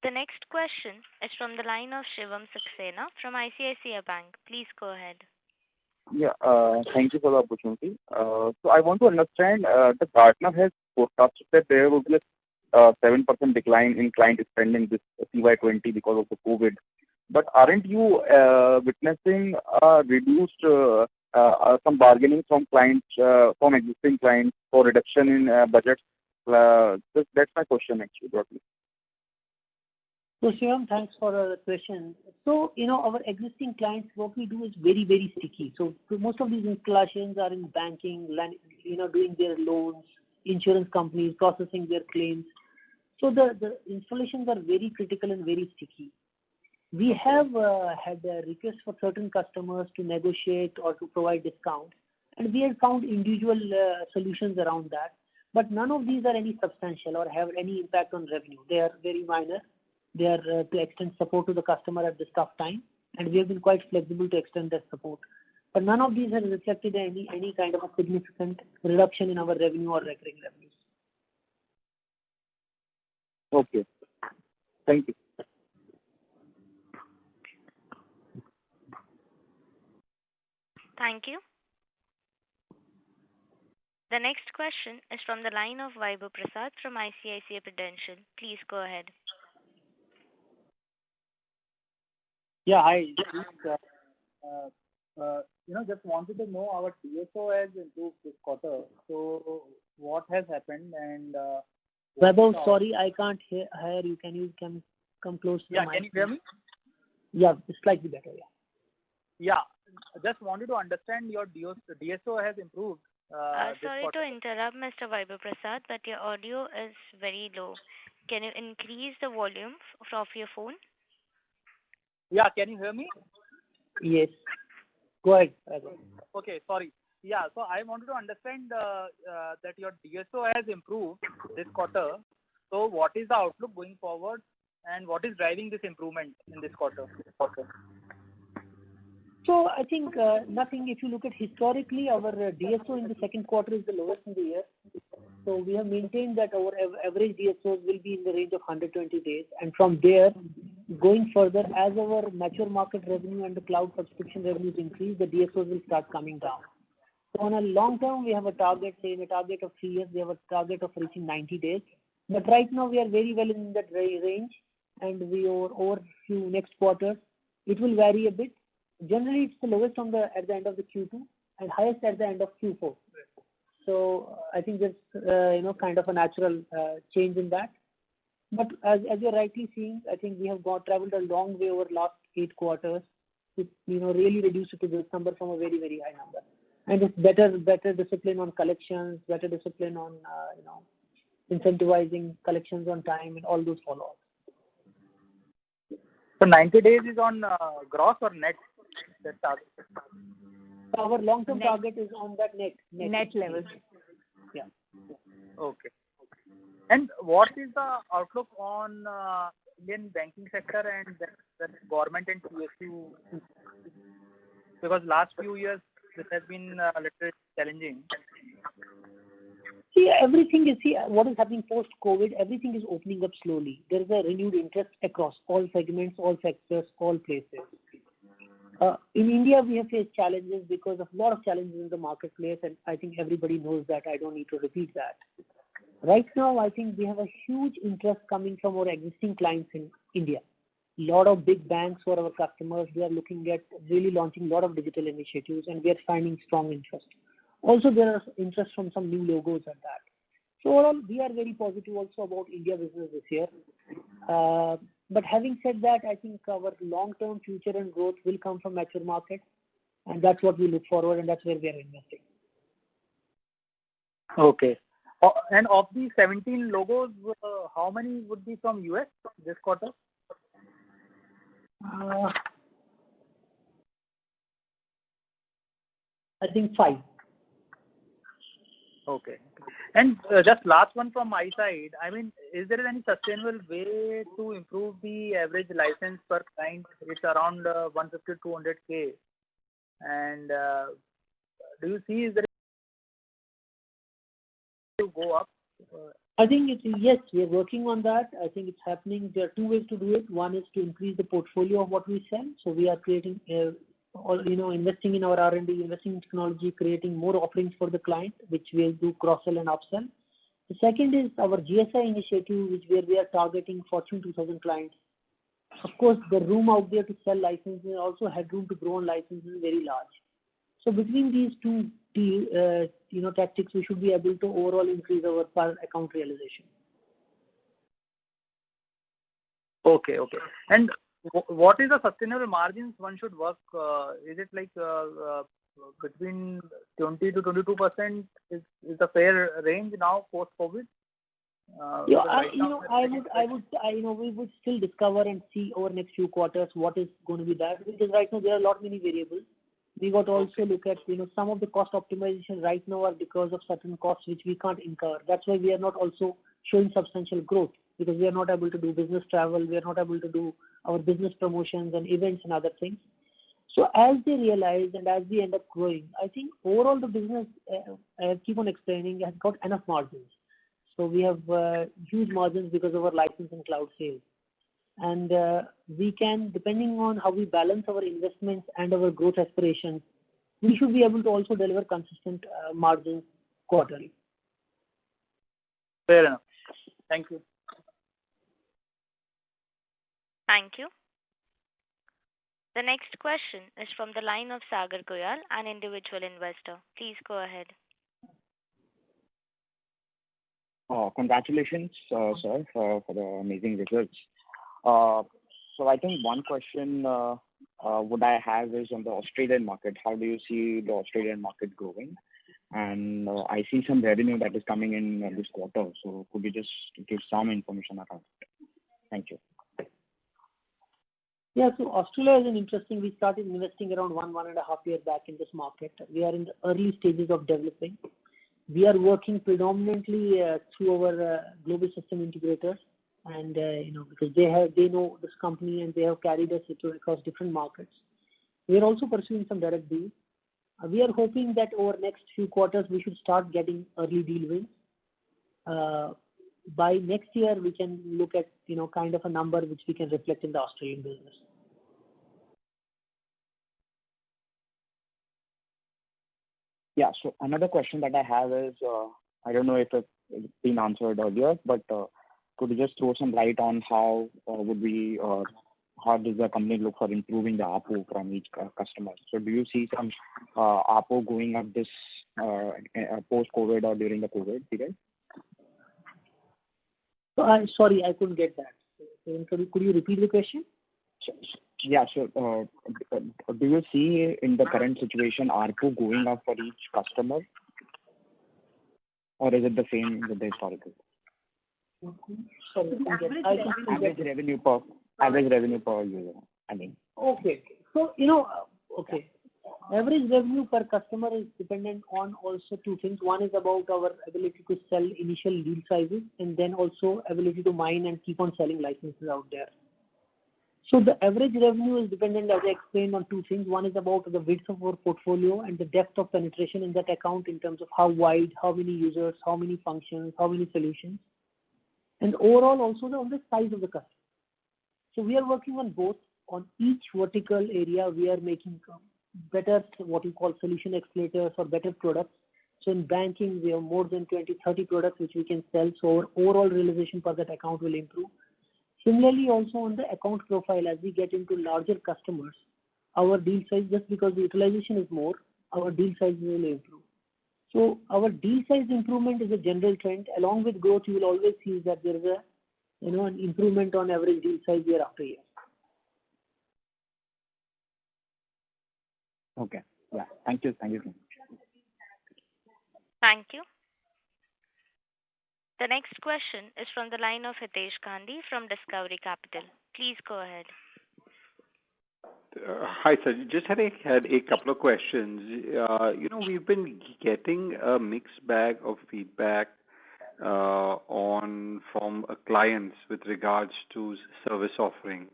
The next question is from the line of Shivam Saxena from ICICI Bank. Please go ahead. Yeah, thank you for the opportunity. So I want to understand, the Gartner has forecasted that there will be a 7% decline in client spending this CY20 because of the COVID. But aren't you witnessing reduced some bargaining from clients, from existing clients for reduction in budgets? That's my question actually, broadly. So Shivam, thanks for the question. So, our existing clients, what we do is very, very sticky. So most of these installations are in banking, doing their loans, insurance companies, processing their claims. So the installations are very critical and very sticky. We have had a request for certain customers to negotiate or to provide discounts, and we have found individual solutions around that. But none of these are any substantial or have any impact on revenue. They are very minor. They are to extend support to the customer at this tough time, and we have been quite flexible to extend that support. But none of these have reflected any kind of a significant reduction in our revenue or recurring revenues. Okay. Thank you. Thank you. The next question is from the line of Vaibhav Prasad from ICICI Prudential. Please go ahead. Yeah, hi. Just wanted to know our DSO has improved this quarter. So what has happened and Vaibhav, sorry, I can't hear you. Can you come close to the mic? Yeah, can you hear me? Yeah, it's slightly better, yeah. Yeah, just wanted to understand your DSO has improved. Sorry to interrupt, Mr. Vaibhav Prasad, but your audio is very low. Can you increase the volume of your phone? Yeah, can you hear me? Yes. Go ahead. Okay, sorry. Yeah, so I wanted to understand that your DSO has improved this quarter. So what is the outlook going forward and what is driving this improvement in this quarter? So I think nothing. If you look at historically, our DSO in the second quarter is the lowest in the year. So we have maintained that our average DSOs will be in the range of 120 days. And from there, going further, as our mature market revenue and the cloud subscription revenues increase, the DSOs will start coming down. So on a long term, we have a target, say in a target of 3 years, we have a target of reaching 90 days. But right now, we are very well in that range. And we over few next quarters, it will vary a bit. Generally, it's the lowest at the end of the Q2 and highest at the end of Q4. So I think there's kind of a natural change in that. But as you're rightly seeing, I think we have traveled a long way over last 8 quarters, really reduce it to this number from a very, very high number. And it's better discipline on collections, better discipline on, incentivizing collections on time and all those follow-ups. So 90 days is on gross or net? That target. Our long-term Net. target is on that net level. Yeah. Okay. And what is the outlook on Indian banking sector and the government and PSU? Because last few years this has been a little challenging. What is happening post-COVID, everything is opening up slowly. There is a renewed interest across all segments, all sectors, all places. In India, we have faced challenges because of a lot of challenges in the marketplace, and I think everybody knows that. I don't need to repeat that. Right now, I think we have a huge interest coming from our existing clients in India. A lot of big banks who are our customers, we are looking at really launching a lot of digital initiatives, and we are finding strong interest. Also, there is interest from some new logos at that. So overall, we are very positive also about India business this year. But having said that, I think our long-term future and growth will come from mature markets, and that's what we look forward, and that's where we are investing. Okay. And of the 17 logos, how many would be from US this quarter? I think 5. Okay. And just last one from my side. I mean, is there any sustainable way to improve the average license per client? It's around 150 to 200K. And do you see is there to go up? I think yes, we are working on that. I think it's happening. There are 2 ways to do it. One is to increase the portfolio of what we sell. So we are creating, investing in our R&D, investing in technology, creating more offerings for the client, which we'll do cross-sell and upsell. The second is our GSI initiative, where we are targeting Fortune 2000 clients. Of course, the room out there to sell licenses, also headroom to grow on licenses is very large. So between these two tactics, we should be able to overall increase our per account realization. Okay. And what is the sustainable margins one should work? Is it like between 20 to 22% is the fair range now post COVID? We would still discover and see over next few quarters what is going to be that, because right now there are many variables. We got to also look at some of the cost optimization right now are because of certain costs which we can't incur. That's why we are not also showing substantial growth, because we are not able to do business travel, we are not able to do our business promotions and events and other things. So as they realize and as we end up growing, I think overall the business, I keep on explaining, has got enough margins. So we have huge margins because of our license and cloud sales. And we can, depending on how we balance our investments and our growth aspirations, we should be able to also deliver consistent margins quarterly. Fair enough. Thank you. Thank you. The next question is from the line of Sagar Goyal, an individual investor. Please go ahead. Congratulations, sir, for the amazing results. So I think one question would I have is on the Australian market. How do you see the Australian market growing? And I see some revenue that is coming in this quarter. So could you just give some information around it? Thank you. Yeah, so Australia is we started investing around 1.5 years back in this market. We are in the early stages of developing. We are working predominantly through our global system integrators, and because they know this company and they have carried us across different markets. We are also pursuing some direct deals. We are hoping that over next few quarters we should start getting early deal wins. By next year we can look at kind of a number which we can reflect in the Australian business. Yeah. So another question that I have is, I don't know if it's been answered earlier, but could you just throw some light on how does the company look for improving the ARPU from each customer? So do you see some ARPU going up this post-COVID or during the COVID period? Sorry, I couldn't get that. Could you repeat the question? Yeah. So, do you see in the current situation ARPU going up for each customer, or is it the same with the historical? Sorry, Average revenue per user, I mean. Okay. So, okay. Average revenue per customer is dependent on also two things. One is about our ability to sell initial deal sizes, and then also ability to mine and keep on selling licenses out there. So the average revenue is dependent, as I explained, on two things. One is about the width of our portfolio and the depth of penetration in that account in terms of how wide, how many users, how many functions, how many solutions, and overall also on the size of the customer. So we are working on both. On each vertical area, we are making better, what you call solution accelerators or better products. So in banking, we have more than 20, 30 products which we can sell. So our overall realization per that account will improve. Similarly, also on the account profile, as we get into larger customers, our deal size, just because the utilization is more, our deal size will improve. So our deal size improvement is a general trend. Along with growth, you will always see that there is an improvement on average deal size year after year. Okay. Yeah. Thank you. Thank you. Thank you. The next question is from the line of Hitesh Gandhi from Discovery Capital. Please go ahead. Hi, sir. Just had a couple of questions. We've been getting a mixed bag of feedback from clients with regards to service offerings.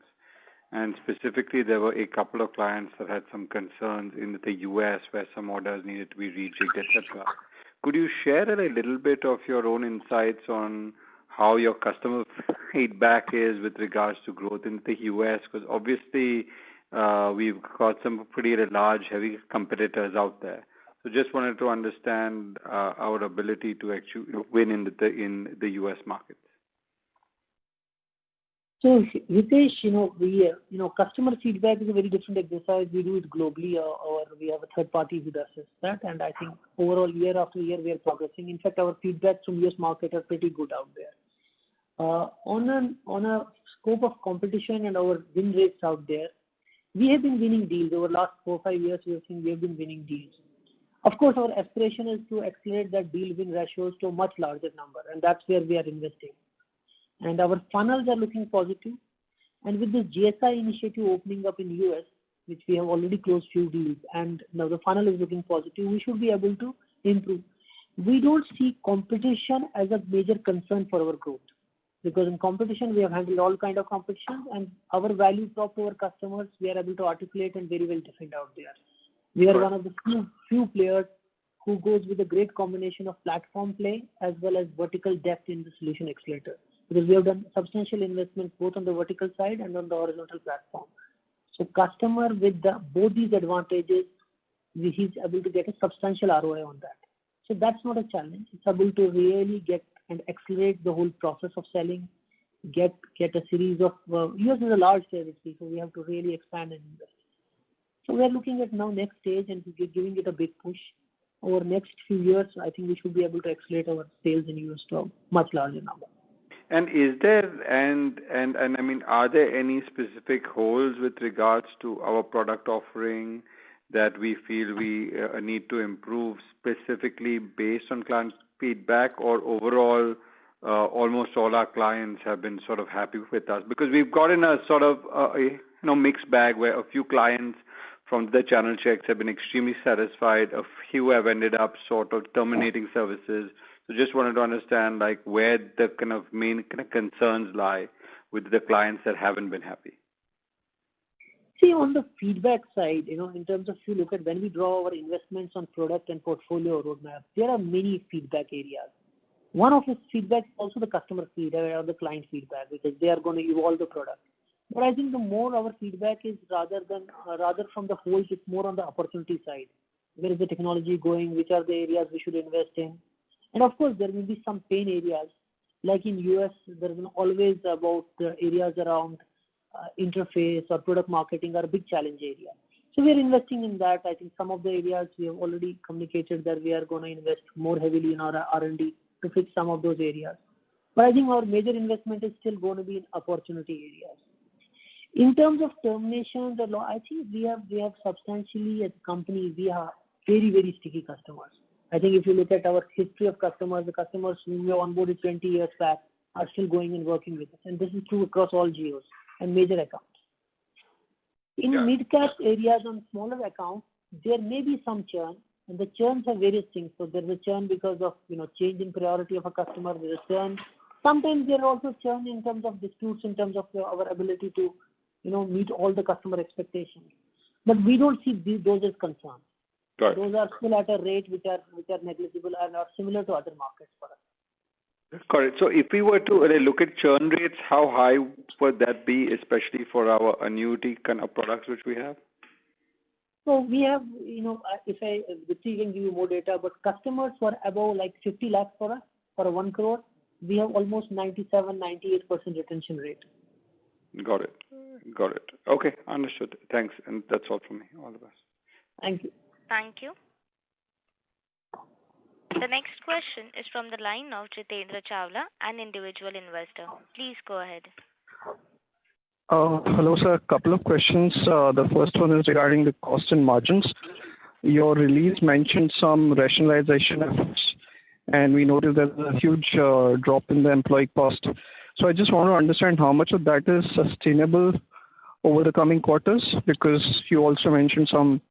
And specifically, there were a couple of clients that had some concerns in the US where some orders needed to be rejigged, etc. Could you share a little bit of your own insights on how your customer feedback is with regards to growth in the US? Because obviously, we've got some pretty large, heavy competitors out there. So just wanted to understand our ability to actually win in the US market. So, Hitesh, customer feedback is a very different exercise. We do it globally, or we have a third party who does that. And I think overall, year after year, we are progressing. In fact, our feedback from US market are pretty good out there. On a scope of competition and our win rates out there, we have been winning deals. Over the last 4 or 5 years, we have been winning deals. Of course, our aspiration is to accelerate that deal win ratios to a much larger number, and that's where we are investing. And our funnels are looking positive. And with this GSI initiative opening up in US, which we have already closed few deals, and now the funnel is looking positive, we should be able to improve. We don't see competition as a major concern for our growth, because in competition, we have handled all kind of competition, and our value prop to our customers, we are able to articulate and very well defend out there. We are one of the few players who goes with a great combination of platform play as well as vertical depth in the solution accelerator. Because we have done substantial investments both on the vertical side and on the horizontal platform. So customer with both these advantages, he's able to get a substantial ROI on that. So that's not a challenge. It's able to really get and accelerate the whole process of selling, get a series of, US is a large territory, so we have to really expand and invest. So we are looking at now next stage and giving it a big push. Over next few years, I think we should be able to accelerate our sales in US to a much larger number. And is there and I mean, are there any specific holes with regards to our product offering that we feel we need to improve specifically based on client feedback, or overall, almost all our clients have been sort of happy with us? Because we've gotten a sort of mixed bag where a few clients from the channel checks have been extremely satisfied. A few have ended up sort of terminating services. So just wanted to understand where the kind of main kind of concerns lie with the clients that haven't been happy. See, on the feedback side, in terms of, if you look at when we draw our investments on product and portfolio roadmap, there are many feedback areas. One of the feedback is also the customer feedback or the client feedback, because they are going to evolve the product. But I think the more our feedback is rather from the holes, it's more on the opportunity side. Where is the technology going? Which are the areas we should invest in? And of course, there will be some pain areas. Like in US, there is always about the areas around interface or product marketing are a big challenge area. So we are investing in that. I think some of the areas we have already communicated that we are going to invest more heavily in our R&D to fix some of those areas. But I think our major investment is still going to be in opportunity areas. In terms of terminations, I think we have substantially as a company, we are very, very sticky customers. I think if you look at our history of customers, the customers who we onboarded 20 years back are still going and working with us. And this is true across all geos and major accounts. In mid-cap areas on smaller accounts, there may be some churn, and the churns are various things. So there's a churn because of change in priority of a customer. There's a churn. Sometimes there are also churn in terms of disputes, in terms of our ability to meet all the customer expectations. But we don't see those as concerns. Right. Those are still at a rate which are negligible and are similar to other markets for us. Correct. So if we were to look at churn rates, how high would that be, especially for our annuity kind of products which we have? So we have, Vitti can give you more data, but customers who are above like 50 lakhs for us, for 1 crore, we have almost 97-98% retention rate. Got it. Okay, understood. Thanks. And that's all from me. All the best. Thank you. Thank you. The next question is from the line of Jitendra Chawla, an individual investor. Please go ahead. Hello, sir. A couple of questions. The first one is regarding the cost and margins. Your release mentioned some rationalization efforts, and we noticed there's a huge drop in the employee cost. So I just want to understand how much of that is sustainable over the coming quarters, because you also mentioned some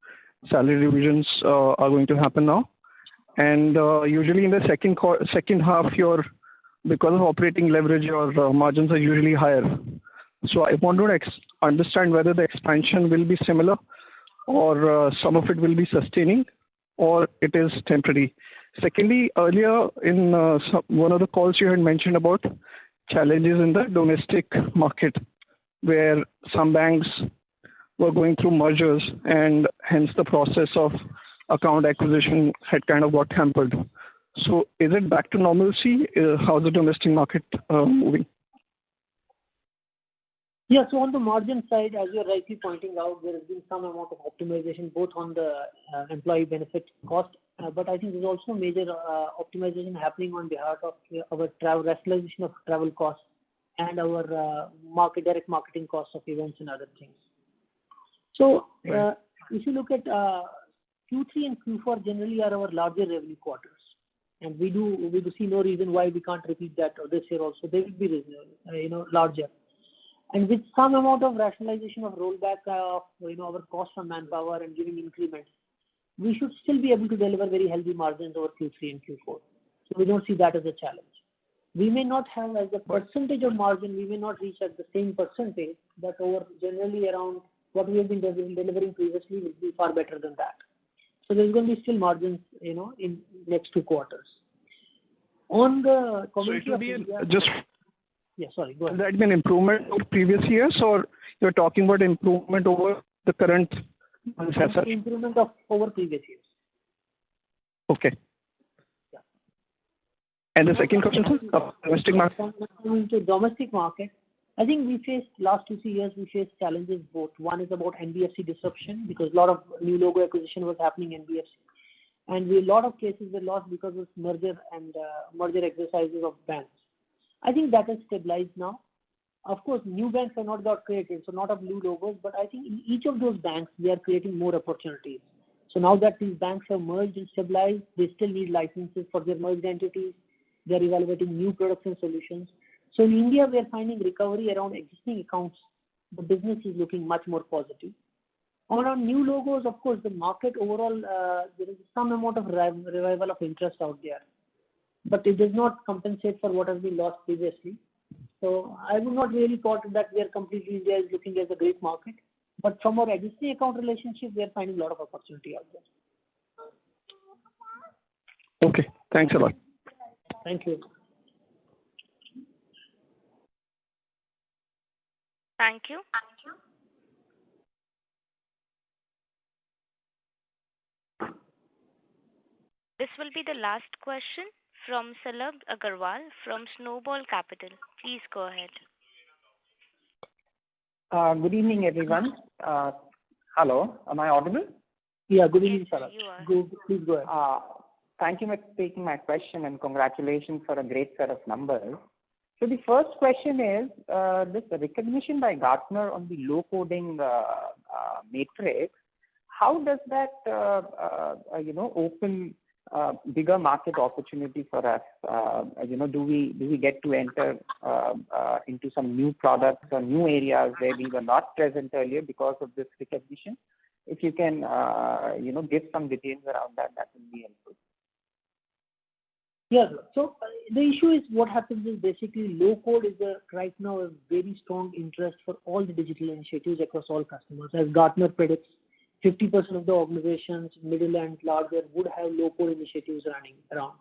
salary revisions are going to happen now. And usually in the second half, because of operating leverage, your margins are usually higher. So I want to understand whether the expansion will be similar, or some of it will be sustaining, or it is temporary. Secondly, earlier in one of the calls, you had mentioned about challenges in the domestic market, where some banks were going through mergers, and hence the process of account acquisition had kind of got hampered. So is it back to normalcy? How's the domestic market moving? Yeah, so on the margin side, as you're rightly pointing out, there has been some amount of optimization both on the employee benefit cost, but I think there's also major optimization happening on behalf of our rationalization of travel costs and our direct marketing costs of events and other things. So if you look at Q3 and Q4 generally are our larger revenue quarters, and we do see no reason why we can't repeat that this year also. They will be larger. And with some amount of rationalization of rollback of our cost on manpower and giving increments, we should still be able to deliver very healthy margins over Q3 and Q4. So we don't see that as a challenge. We may not have as a percentage of margin, we may not reach at the same percentage, but over generally around what we have been delivering previously will be far better than that. So there's going to be still margins, in next 2 quarters. On the commentary of India, go ahead. Will that be an improvement over previous years, or you're talking about improvement over the current months as such? Improvement over previous years. Okay. Yeah. And the second question, sir, domestic market? To domestic market, I think we faced last 2-3 years, we faced challenges both. One is about NBFC disruption, because a lot of new logo acquisition was happening in NBFC. And a lot of cases were lost because of merger exercises of banks. I think that has stabilized now. Of course, new banks are not got created, so not of new logos, but I think in each of those banks, we are creating more opportunities. So now that these banks have merged and stabilized, they still need licenses for their merged entities. They are evaluating new products and solutions. So in India, we are finding recovery around existing accounts. The business is looking much more positive. On our new logos, of course, the market overall, there is some amount of revival of interest out there, but it does not compensate for what has been lost previously. So I would not really thought that we are completely India is looking as a great market, but from our existing account relationship, we are finding a lot of opportunity out there. Okay, thanks a lot. Thank you. Thank you. This will be the last question from Salabh Agarwal from Snowball Capital. Please go ahead. Good evening, everyone. Hello, am I audible? Yeah, good evening, Yes, Salabh. you are. Please go ahead. Thank you for taking my question, and congratulations for a great set of numbers. So the first question is this recognition by Gartner on the low coding matrix. How does that open bigger market opportunity for us? Do we get to enter into some new products or new areas where we were not present earlier because of this recognition? If you can, give some details around that, that would be helpful. Yeah. So the issue is what happens is basically low code is right now a very strong interest for all the digital initiatives across all customers. As Gartner predicts, 50% of the organizations, middle and larger, would have low code initiatives running around.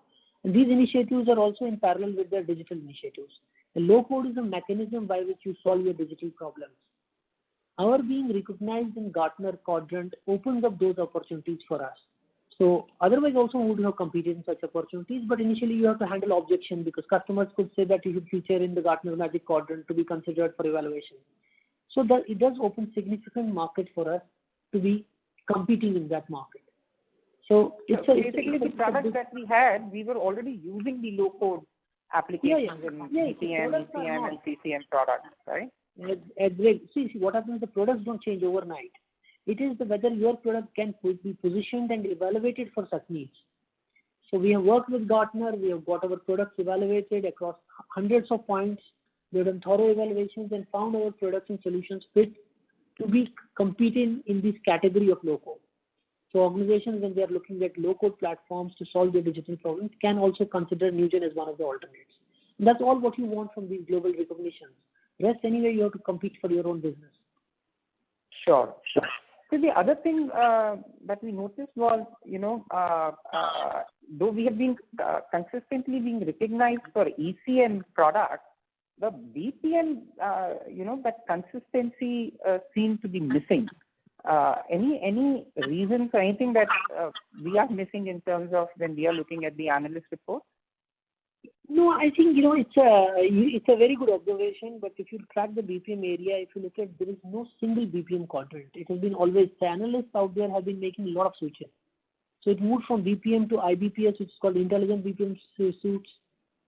And these initiatives are also in parallel with their digital initiatives. The low code is a mechanism by which you solve your digital problems. Our being recognized in Gartner quadrant opens up those opportunities for us. So otherwise also we would have competed in such opportunities, but initially you have to handle objection because customers could say that you should feature in the Gartner Magic Quadrant to be considered for evaluation. So that it does open significant market for us to be competing in that market. So basically the products that we had, we were already using the low code applications in BPM, ECM and CCM products, right? See, what happens, the products don't change overnight. It is whether your product can be positioned and evaluated for such needs. So we have worked with Gartner, we have got our products evaluated across hundreds of points. We have done thorough evaluations and found our products and solutions fit to be competing in this category of low code. So organizations, when they are looking at low code platforms to solve their digital problems, can also consider Newgen as one of the alternates. And that's all what you want from these global recognitions. Rest anyway, you have to compete for your own business. Sure. So the other thing that we noticed was, though we have been consistently being recognized for ECM products, the BPM, that consistency seems to be missing. Any reasons or anything that we are missing in terms of when we are looking at the analyst report? No, I think, it's a very good observation, but if you track the BPM area, if you look at, there is no single BPM quadrant. It has been always, the analysts out there have been making a lot of switches. So it moved from BPM to IBPS, which is called Intelligent BPM suits.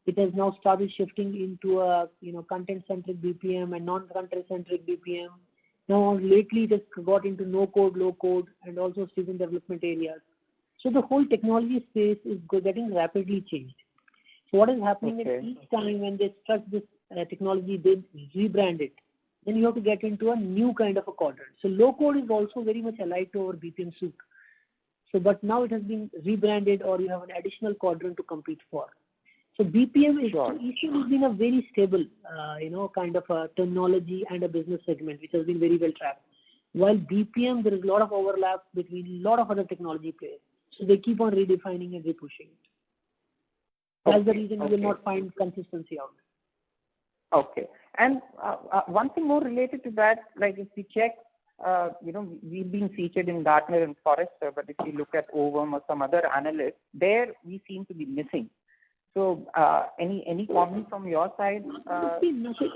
It has now started shifting into a, content-centric BPM and non-content-centric BPM. Now, lately it has got into no-code, low-code, and also student development areas. So the whole technology space is getting rapidly changed. So what is happening is each time when they struck this technology, they rebrand it. Then you have to get into a new kind of a quadrant. So low code is also very much allied to our BPM suite. So, but now it has been rebranded, or you have an additional quadrant to compete for. So BPM is, ECM has been a very stable, kind of a terminology and a business segment, which has been very well tracked. While BPM, there is a lot of overlap between a lot of other technology players. So they keep on redefining and repushing it. That's the reason you will not find consistency out there. Okay. And one thing more related to that, like if we check, we've been featured in Gartner and Forrester, but if you look at Ovum or some other analysts, there we seem to be missing. So any comment from your side?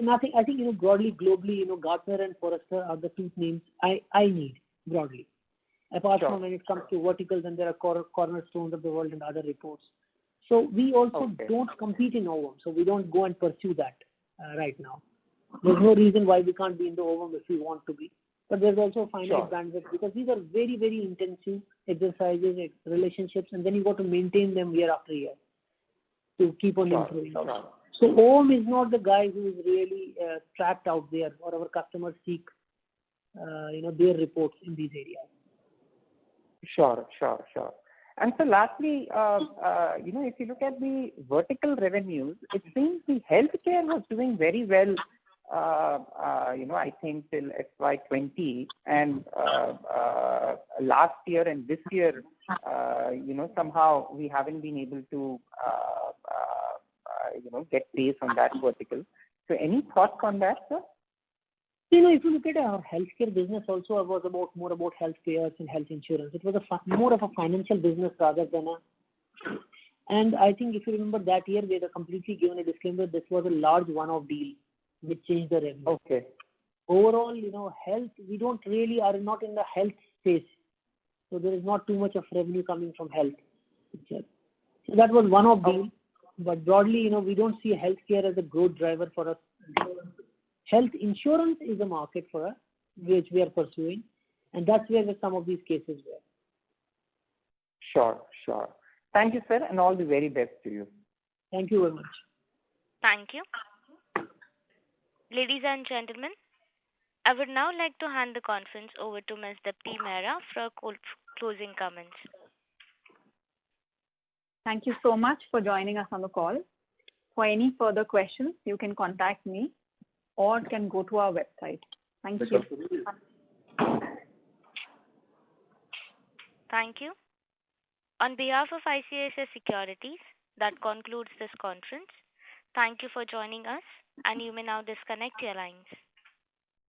Nothing. I think, broadly, globally, Gartner and Forrester are the two names I need broadly. Apart from when it comes to verticals, and there are cornerstones of the world and other reports. So we also don't compete in Ovum, so we don't go and pursue that right now. There's no reason why we can't be in the Ovum if we want to be. But there's also finite bandwidth, because these are very, very intensive exercises, relationships, and then you got to maintain them year after year to keep on improving. So Ovum is not the guy who is really tracked out there, or our customers seek, their reports in these areas. Sure. And so lastly, if you look at the vertical revenues, it seems the healthcare was doing very well, I think till FY20, and last year and this year, somehow we haven't been able to, get pace on that vertical. So any thoughts on that, sir? If you look at our healthcare business also, it was more about health payers and health insurance. It was more of a financial business rather than and I think if you remember that year, we had completely given a disclaimer, this was a large one-off deal which changed the revenue. Okay. Overall, health, we are not in the health space. So there is not too much of revenue coming from health. So that was one-off deal. But broadly, we don't see healthcare as a growth driver for us. Health insurance is a market for us, which we are pursuing, and that's where some of these cases were. Sure, sure. Thank you, sir, and all the very best to you. Thank you very much. Thank you. Ladies and gentlemen, I would now like to hand the conference over to Ms. Deepti Mehra for closing comments. Thank you so much for joining us on the call. For any further questions, you can contact me or can go to our website. Thank you. Thank you. On behalf of ICICI Securities, that concludes this conference. Thank you for joining us, and you may now disconnect your lines.